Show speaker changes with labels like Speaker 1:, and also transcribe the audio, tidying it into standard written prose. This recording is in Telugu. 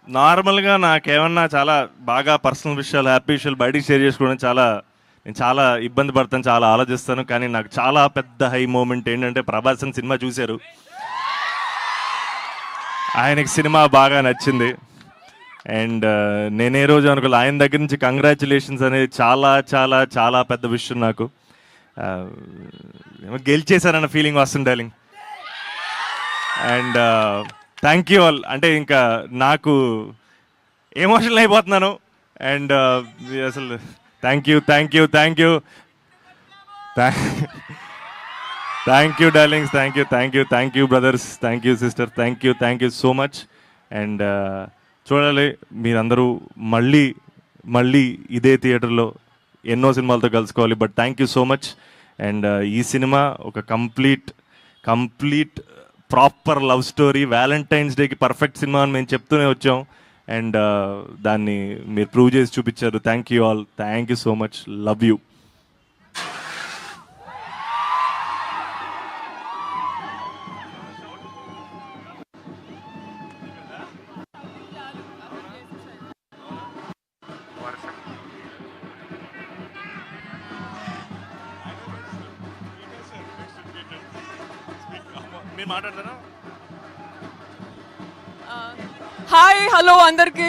Speaker 1: నార్మల్గా నాకేమన్నా చాలా బాగా పర్సనల్ విషయాలు, హ్యాపీ విషయాలు బయటికి షేర్ చేసుకోవడం నేను చాలా ఇబ్బంది పడతాను, చాలా ఆలోచిస్తాను. కానీ నాకు చాలా పెద్ద హై మూమెంట్ ఏంటంటే ప్రభాస్ అని సినిమా చూశారు, ఆయనకి సినిమా బాగా నచ్చింది. అండ్ నేనే రోజు అనుకోలే, ఆయన దగ్గర నుంచి కంగ్రాచులేషన్స్ అనేది చాలా చాలా చాలా పెద్ద విషయం నాకు. గెలిచేశారన్న ఫీలింగ్ వస్తుంది darling. And thank you all. అంటే ఇంకా నాకు ఎమోషనల్ అయిపోతున్నాను. అండ్ అసలు thank you thank you thank you thank you darlings, thank you brothers, thank you sister, thank you so much. And చూడాలి మీరందరూ మళ్ళీ మళ్ళీ ఇదే థియేటర్లో ఎన్నో సినిమాలతో కలుసుకోవాలి. But thank you so much. And ఈ సినిమా ఒక complete proper love story, valentine's డేకి పర్ఫెక్ట్ సినిమా అని మేము చెప్తూనే వచ్చాం. అండ్ దాన్ని మీరు ప్రూవ్ చేసి చూపించారు. Thank you all, thank you so much, love you. మీరు మాట్లాడతారా?
Speaker 2: హాయ్ హలో అందరికీ.